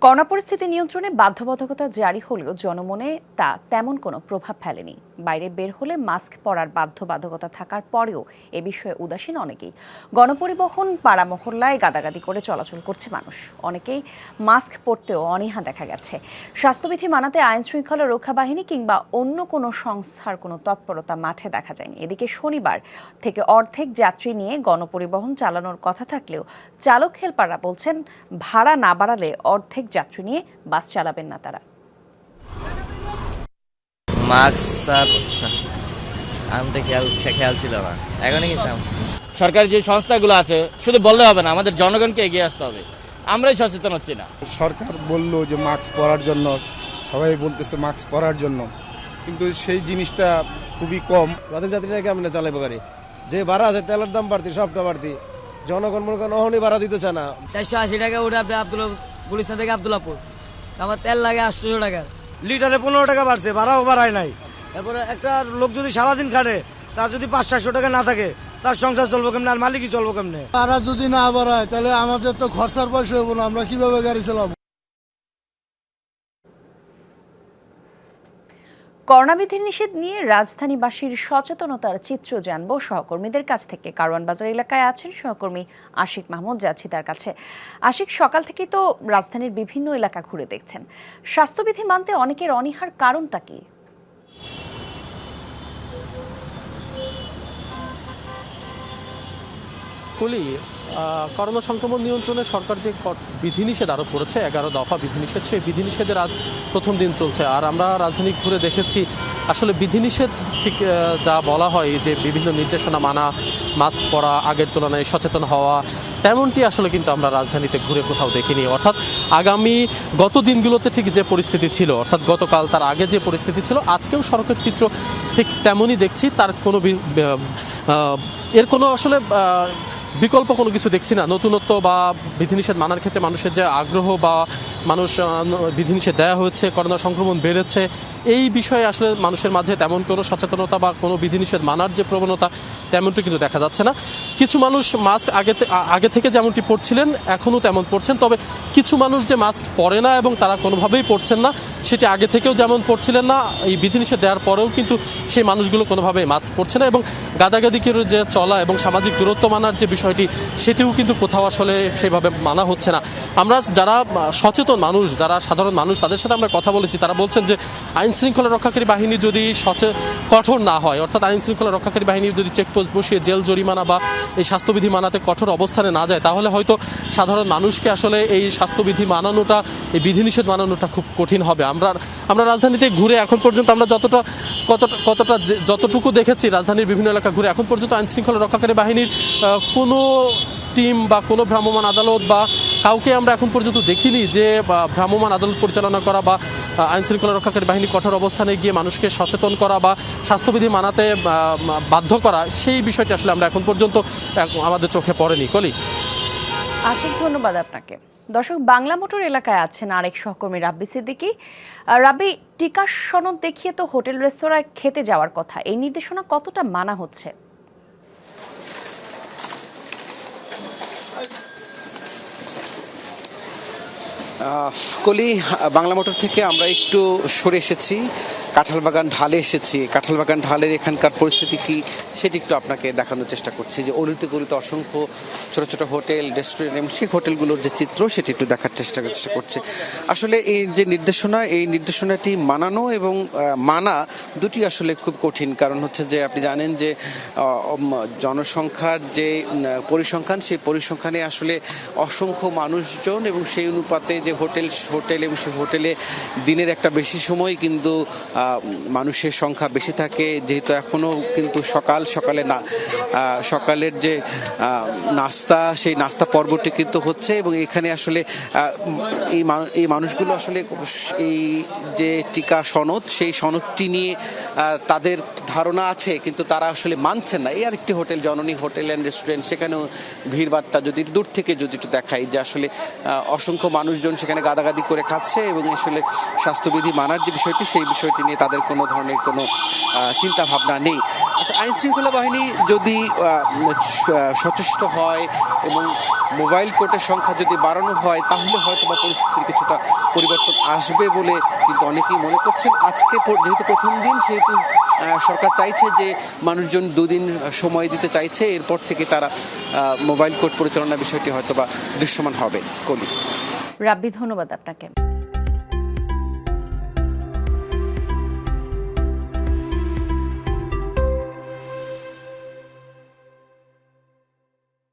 Corona পরিস্থিতি নিয়ন্ত্রণে বাধ্যবাধকতা জারি হলেও জনমনে তা তেমন কোনো প্রভাব ফেলেনি। বাইরে বের হলে মাস্ক পরার বাধ্যবাধকতা থাকার পরেও এ বিষয়ে উদাসীন অনেকেই। গণপরিবহন, পাড়া মহল্লায় গাদাগাদি করে চলাচল করছে মানুষ। অনেকেই মাস্ক পরতেও অনীহা দেখা গেছে। স্বাস্থ্যবিধি মানাতে আইন শৃঙ্খলা রক্ষা বাহিনী কিংবা অন্য কোনো সংস্থার কোনো তৎপরতা মাঠে দেখা যায়নি। এদিকে শনিবার থেকে অর্ধেক যাত্রী নিয়ে গণপরিবহন চালানোর কথা থাকলেও চালক হেলপাররা বলছেন ভাড়া না বাড়ালে অর্ধেক যাত্রী নিয়ে বাস চালাবেন না তারা। মাস্ক আনতে খেয়াল ছিল না, এখনই গেছিলাম। সরকারি যে সংস্থাগুলো আছে শুধু বললে হবে না, আমাদের জনগণকে এগিয়ে আসতে হবে। আমরাই সচেতন হচ্ছি না। সরকার বললো যে মাস্ক পরার জন্য, সবাই বলতেছে মাস্ক পরার জন্য, কিন্তু সেই জিনিসটা খুবই কম। অর্ধেক যাত্রীরা কেমনে চালাইবো গাড়ি? যে ভাড়া আছে, তেলের দাম বাড়তি, সবটা বাড়তি, জনগণ মনে করেন অহনই ভাড়া দিতেছে না। 480 টাকা উঠে আপনি গুলিস্তান থেকে আব্দুল্লাপুর, আমার তেল লাগে 800 টাকা। লিটারে 15 টাকা বাড়ছে, ভাড়াও বাড়ায় নাই। এরপরে একটা লোক যদি সারাদিন খাটে, তার যদি 500-600 টাকা না থাকে, তার সংসার চলবো কেমনে? আর মালিকই চলবো কেমনে? ভাড়া যদি না বাড়ায় তাহলে আমাদের তো খরচার পয়সা হবো না, আমরা কিভাবে গাড়ি চালাবো? করোনাবিধি নিষেধ নিয়ে রাজধানীবাসীর সচেতনতার চিত্র জানবো সহকর্মীদের কাছ থেকে। কারওয়ান বাজার এলাকায় আছেন সহকর্মী আশিক মাহমুদ, যাচ্ছি তার কাছে। আশিক, সকাল থেকেই তো রাজধানীর বিভিন্ন এলাকা ঘুরে দেখছেন, স্বাস্থ্যবিধি মানতে অনেকের অনীহার কারণটা কি? কলি, করোনা সংক্রমণ নিয়ন্ত্রণে সরকার যে বিধিনিষেধ আরোপ করেছে, 11 দফা বিধিনিষেধ, সেই বিধিনিষেধের আজ প্রথম দিন চলছে। আর আমরা রাজধানী ঘুরে দেখেছি, আসলে বিধিনিষেধ ঠিক যা বলা হয় যে বিভিন্ন নির্দেশনা মানা, মাস্ক পরা, আগের তুলনায় সচেতন হওয়া, তেমনটি আসলে কিন্তু আমরা রাজধানীতে ঘুরে কোথাও দেখিনি। অর্থাৎ গত দিনগুলোতে ঠিক যে পরিস্থিতি ছিল, অর্থাৎ গতকাল তার আগে যে পরিস্থিতি ছিল, আজকেও সড়কের চিত্র ঠিক তেমনই দেখছি। তার কোনো এর কোনো আসলে বিকল্প কোনো কিছু দেখছি না। নতুনত্ব বা বিধিনিষেধ মানার ক্ষেত্রে মানুষের যে আগ্রহ বা মানুষ বিধিনিষেধ দেওয়া হয়েছে, করোনা সংক্রমণ বেড়েছে, এই বিষয়ে আসলে মানুষের মাঝে তেমন কোনো সচেতনতা বা কোনো বিধিনিষেধ মানার যে প্রবণতা, তেমনটি কিন্তু দেখা যাচ্ছে না। কিছু মানুষ মাস্ক আগে থেকে যেমনটি পরছিলেন এখনও তেমন পরছেন, তবে কিছু মানুষ যে মাস্ক পরে না এবং তারা কোনোভাবেই পরছেন না, সেটি আগে থেকেও যেমন পরছিলেন না, এই বিধিনিষেধ দেওয়ার পরেও কিন্তু সেই মানুষগুলো কোনোভাবেই মাস্ক পরছে না। এবং গাদাগাদি করে যে চলা এবং সামাজিক দূরত্ব মানার যে বিষয়টি, সেটিও কিন্তু কোথাও আসলে সেভাবে মানা হচ্ছে না। আমরা যারা সচেতন মানুষ, যারা সাধারণ মানুষ, তাদের সাথে আমরা কথা বলেছি। তারা বলছেন যে আইন শৃঙ্খলা রক্ষাকারী বাহিনী যদি কঠোর না হয়, অর্থাৎ আইন শৃঙ্খলা রক্ষাকারী বাহিনী যদি চেকপোস্ট বসিয়ে জেল জরিমানা বা এই স্বাস্থ্যবিধি মানাতে কঠোর অবস্থানে না যায়, তাহলে হয়তো সাধারণ মানুষকে আসলে এই স্বাস্থ্যবিধি মানানোটা, এই বিধিনিষেধ মানানোটা খুব কঠিন হবে। আমরা রাজধানীতে ঘুরে এখন পর্যন্ত আমরা যতটুকু দেখেছি, রাজধানীর বিভিন্ন এলাকা ঘুরে এখন পর্যন্ত আইন শৃঙ্খলা রক্ষাকারী বাহিনীর কোনো টিম বা কোনো ভ্রাম্যমাণ আদালত বা কাউকে আমরা এখন পর্যন্ত দেখিনি যে ভ্রাম্যমাণ আদালত পরিচালনা করা বা আইন শৃঙ্খলা রক্ষাকারী বাহিনী কঠোর অবস্থানে গিয়ে মানুষকে সচেতন করা বা স্বাস্থ্যবিধি মানাতে বাধ্য করা, সেই বিষয়টি আসলে আমরা এখন পর্যন্ত আমাদের চোখে পড়েনি। কলি, আশিক, ধন্যবাদ আপনাকে। দর্শক, বাংলা মোটর এলাকায় আছেন আরেক সহকর্মী রাব্বি সিদ্দিকী। রাব্বি, টিকা সনদ দেখিয়ে তো হোটেল রেস্তোরাঁয় খেতে যাওয়ার কথা, এই নির্দেশনা কতটা মানা হচ্ছে? কলি, বাংলা মোটর থেকে আমরা একটু সরে এসেছি, কাঁঠালবাগান ঢালে এসেছি। কাঁঠালবাগান ঢালের এখানকার পরিস্থিতি কি সেটি একটু আপনাকে দেখানোর চেষ্টা করছি। যে অলিতে গলিতে অসংখ্য ছোট ছোট হোটেল, রেস্টুরেন্ট এবং সেই হোটেলগুলোর যে চিত্র, সেটি একটু দেখার চেষ্টা করছে। আসলে এই যে নির্দেশনা, এই নির্দেশনাটি মানানো এবং মানা দুটি আসলে খুব কঠিন। কারণ হচ্ছে যে আপনি জানেন যে জনসংখ্যার যে পরিসংখ্যান, সেই পরিসংখ্যানে আসলে অসংখ্য মানুষজন এবং সেই অনুপাতে যে হোটেল এবং সেই হোটেলে দিনের একটা বেশি সময় কিন্তু মানুষের সংখ্যা বেশি থাকে। যেহেতু এখনও কিন্তু সকালের যে নাস্তা, সেই নাস্তা পর্বটি কিন্তু হচ্ছে এবং এখানে আসলে এই মানুষগুলো আসলে এই যে টিকা সনদ, সেই সনদটি নিয়ে তাদের ধারণা আছে, কিন্তু তারা আসলে মানছেন না। এই আরেকটি হোটেল, জননী হোটেল অ্যান্ড রেস্টুরেন্ট, সেখানেও ভিড়ভাট্টা যদি দূর থেকে যদি একটু দেখাই, যে আসলে অসংখ্য মানুষজন সেখানে গাদাগাদি করে খাচ্ছে এবং আসলে স্বাস্থ্যবিধি মানার যে বিষয়টি, সেই বিষয়টি নিয়ে তাদের কোনো ধরনের কোনো চিন্তা ভাবনা নেই। আইন শৃঙ্খলা বাহিনী যদি সচেষ্ট হয় এবং মোবাইল কোর্টের সংখ্যা যদি বাড়ানো হয়, তাহলে হয়তো বা পরিস্থিতির কিছুটা পরিবর্তন আসবে বলে কিন্তু অনেকেই মনে করছেন। আজকে যেহেতু প্রথম দিন, সেহেতু সরকার চাইছে যে মানুষজন দুদিন সময় দিতে চাইছে, এরপর থেকে তারা মোবাইল কোর্ট পরিচালনার বিষয়টি হয়তো বা দৃশ্যমান হবে। কলি, রাব্বি, ধন্যবাদ আপনাকে।